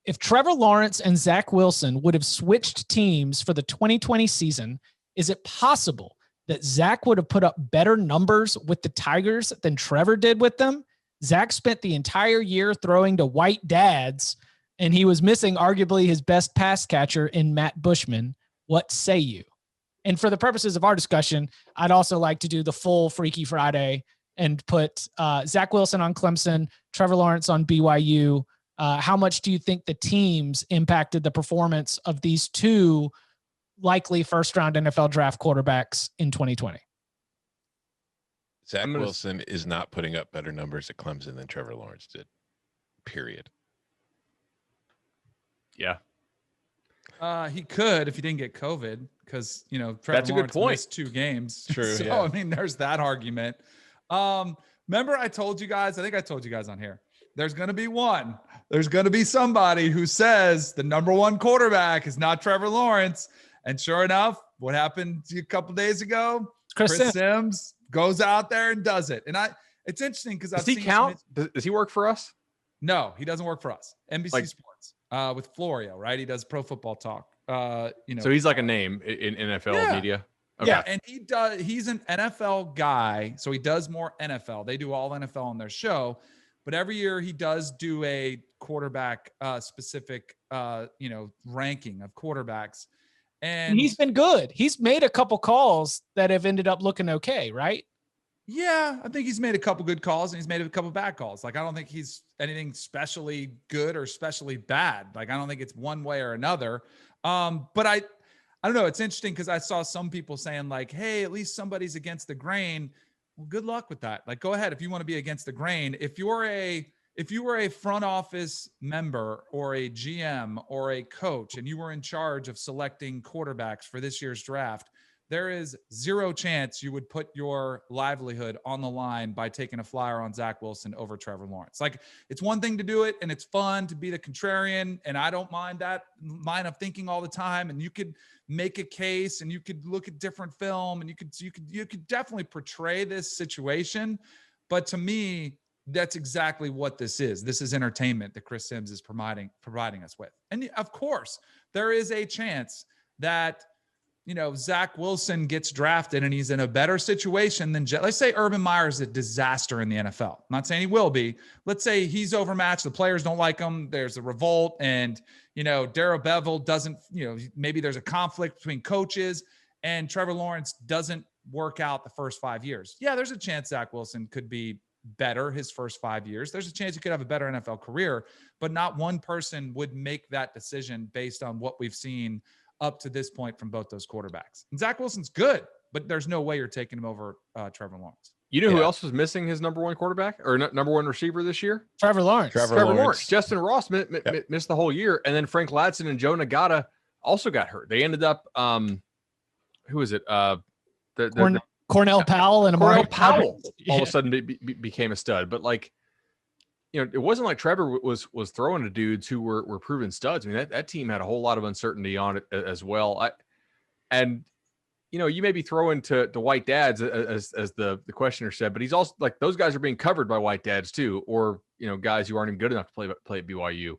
if Trevor Lawrence and Zach Wilson would have switched teams for the 2020 season, is it possible that Zach would have put up better numbers with the Tigers than Trevor did with them? Zach spent the entire year throwing to white dads, and he was missing arguably his best pass catcher in Matt Bushman. What say you? And for the purposes of our discussion, I'd also like to do the full Freaky Friday and put Zach Wilson on Clemson, Trevor Lawrence on BYU. How much do you think the teams impacted the performance of these two likely first-round NFL draft quarterbacks in 2020? Zach Wilson is not putting up better numbers at Clemson than Trevor Lawrence did, period. Yeah. He could if he didn't get COVID, because Trevor That's a Lawrence good point. missed 2 games. True. So yeah. I mean, there's that argument. Remember, I told you guys. I think I told you guys on here. There's going to be one. There's going to be somebody who says the number one quarterback is not Trevor Lawrence. And sure enough, what happened a couple days ago? Chris Sims goes out there and does it. And it's interesting because does he count? Does he work for us? No, he doesn't work for us. NBC Sports with Florio, right? He does Pro Football Talk. So he's like a name in NFL media. Okay. Yeah, and he's an NFL guy, so he does more NFL. They do all NFL on their show, but every year he does do a quarterback specific ranking of quarterbacks. And he's been good. He's made a couple calls that have ended up looking okay, right? Yeah, I think he's made a couple good calls and he's made a couple bad calls. Like, I don't think he's anything specially good or especially bad. Like, I don't think it's one way or another. But I don't know. It's interesting because I saw some people saying like, hey, at least somebody's against the grain. Well, good luck with that. Like, go ahead if you want to be against the grain. If you were a front office member or a GM or a coach and you were in charge of selecting quarterbacks for this year's draft, there is zero chance you would put your livelihood on the line by taking a flyer on Zach Wilson over Trevor Lawrence. Like, it's one thing to do it and it's fun to be the contrarian. And I don't mind that line of thinking all the time. And you could make a case and you could look at different film and you could definitely portray this situation. But to me, that's exactly what this is. This is entertainment that Chris Sims is providing us with. And of course, there is a chance that Zach Wilson gets drafted and he's in a better situation than let's say Urban Meyer is a disaster in the NFL. I'm not saying he will be. Let's say he's overmatched. The players don't like him. There's a revolt and, Darrell Bevell doesn't, maybe there's a conflict between coaches and Trevor Lawrence doesn't work out the first 5 years. Yeah, there's a chance Zach Wilson could be better his first 5 years. There's a chance he could have a better NFL career, but not one person would make that decision based on what we've seen up to this point from both those quarterbacks. And Zach Wilson's good, but there's no way you're taking him over Trevor Lawrence. You know who else was missing his number one quarterback or number one receiver this year? Trevor Lawrence. Trevor Lawrence. Justin Ross missed the whole year. And then Frank Ladson and Joe Nagata also got hurt. They ended up, who is it? Cornell Powell and Amari Powell all of a sudden became a stud. But it wasn't like Trevor was throwing to dudes who were proven studs. I mean, that team had a whole lot of uncertainty on it as well. You may be throwing to white dads as the questioner said, but he's also like, those guys are being covered by white dads too, or guys who aren't even good enough to play at BYU.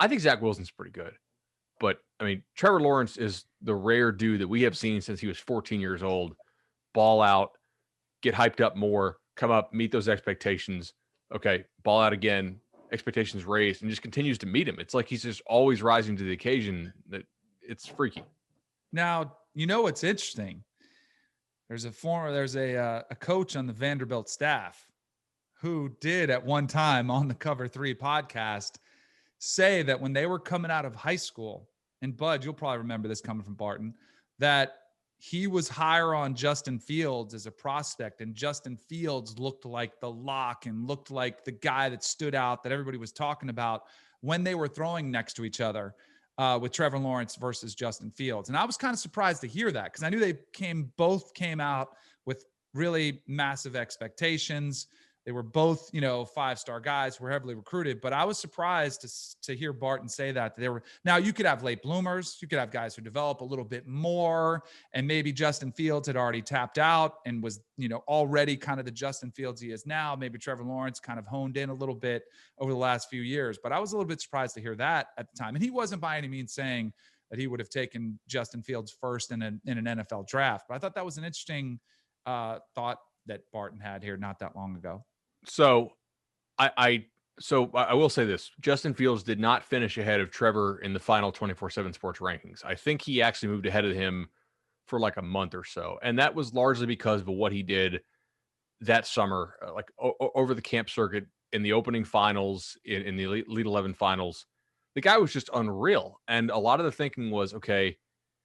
I think Zach Wilson's pretty good, but I mean, Trevor Lawrence is the rare dude that we have seen since he was 14 years old. Ball out, get hyped up more, come up, meet those expectations. Okay, ball out again, expectations raised, and just continues to meet him. It's like he's just always rising to the occasion. That it's freaky. Now, what's interesting? There's a coach on the Vanderbilt staff who did at one time on the Cover 3 podcast say that when they were coming out of high school, and Bud, you'll probably remember this coming from Barton, that he was higher on Justin Fields as a prospect, and Justin Fields looked like the lock and looked like the guy that stood out that everybody was talking about when they were throwing next to each other with Trevor Lawrence versus Justin Fields. And I was kind of surprised to hear that because I knew they both came out with really massive expectations. They were both, 5-star guys who were heavily recruited, but I was surprised to hear Barton say that they were. Now you could have late bloomers, you could have guys who develop a little bit more, and maybe Justin Fields had already tapped out and was, already kind of the Justin Fields he is now. Maybe Trevor Lawrence kind of honed in a little bit over the last few years, but I was a little bit surprised to hear that at the time. And he wasn't by any means saying that he would have taken Justin Fields first in an NFL draft, but I thought that was an interesting thought that Barton had here not that long ago. So I will say this. Justin Fields did not finish ahead of Trevor in the final 24/7 Sports rankings. I think he actually moved ahead of him for like a month or so. And that was largely because of what he did that summer, over the camp circuit in the opening finals, in the Elite 11 finals. The guy was just unreal. And a lot of the thinking was, okay,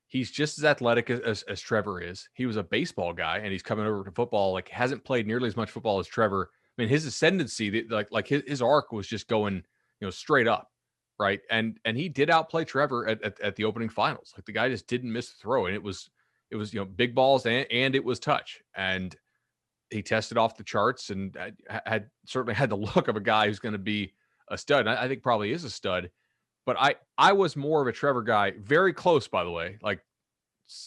he's just as athletic as Trevor is. He was a baseball guy, and he's coming over to football, like hasn't played nearly as much football as Trevor. I mean, his ascendancy, like his arc was just going, straight up, right? And he did outplay Trevor at the opening finals. Like the guy just didn't miss the throw, and it was big balls and it was touch, and he tested off the charts and had certainly had the look of a guy who's going to be a stud. And I think probably is a stud, but I was more of a Trevor guy, very close, by the way. Like,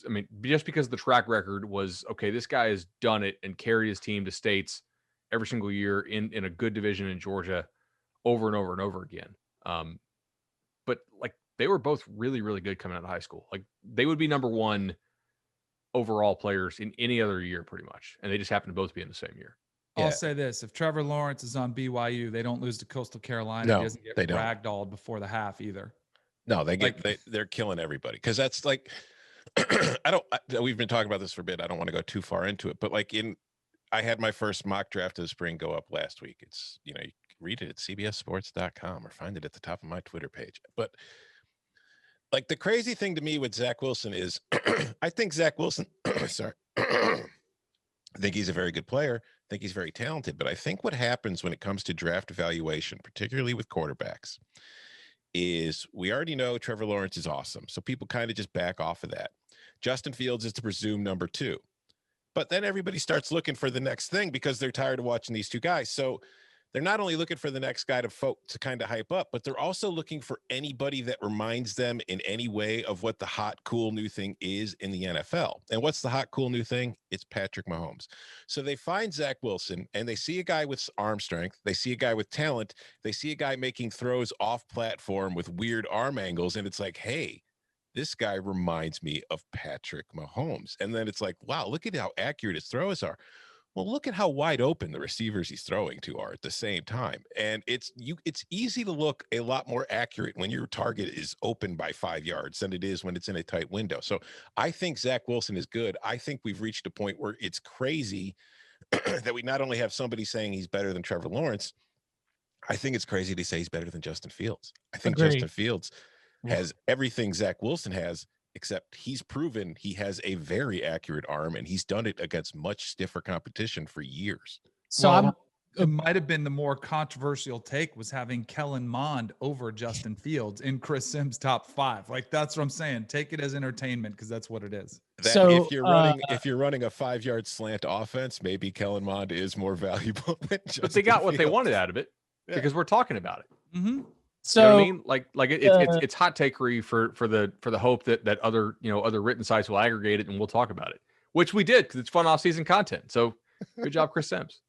I mean, just because the track record was okay, this guy has done it and carried his team to states every single year in a good division in Georgia over and over and over again. But like they were both really, really good coming out of high school. Like they would be number one overall players in any other year pretty much. And they just happen to both be in the same year. I'll say this. If Trevor Lawrence is on BYU, they don't lose to Coastal Carolina. No, he doesn't get ragdolled before the half either. No, they're killing everybody. Cause that's like, we've been talking about this for a bit. I don't want to go too far into it, but like I had my first mock draft of the spring go up last week. It's, you can read it at cbssports.com or find it at the top of my Twitter page. But like the crazy thing to me with Zach Wilson is I think Zach Wilson, sorry, I think he's a very good player. I think he's very talented. But I think what happens when it comes to draft evaluation, particularly with quarterbacks, is we already know Trevor Lawrence is awesome. So people kind of just back off of that. Justin Fields is the presumed number 2. But then everybody starts looking for the next thing because they're tired of watching these two guys. So they're not only looking for the next guy to kind of hype up, but they're also looking for anybody that reminds them in any way of what the hot, cool new thing is in the NFL. And what's the hot, cool new thing? It's Patrick Mahomes. So they find Zach Wilson and they see a guy with arm strength. They see a guy with talent. They see a guy making throws off platform with weird arm angles. And it's like, hey, this guy reminds me of Patrick Mahomes. And then it's like, wow, look at how accurate his throws are. Well, look at how wide open the receivers he's throwing to are at the same time. And it's easy to look a lot more accurate when your target is open by 5 yards than it is when it's in a tight window. So I think Zach Wilson is good. I think we've reached a point where it's crazy that we not only have somebody saying he's better than Trevor Lawrence, I think it's crazy to say he's better than Justin Fields. I think Justin Fields has everything Zach Wilson has, except he's proven he has a very accurate arm, and he's done it against much stiffer competition for years. So it might have been the more controversial take was having Kellen Mond over Justin Fields in Chris Sims' top 5. Like, that's what I'm saying. Take it as entertainment because that's what it is. If you're running a 5-yard slant offense, maybe Kellen Mond is more valuable than Justin But they got what Fields. they wanted out of it because we're talking about it. Mm-hmm. So you know what I mean, it's hot takery for the hope that other other written sites will aggregate it and we'll talk about it, which we did because it's fun off-season content. So good job, Chris Sims.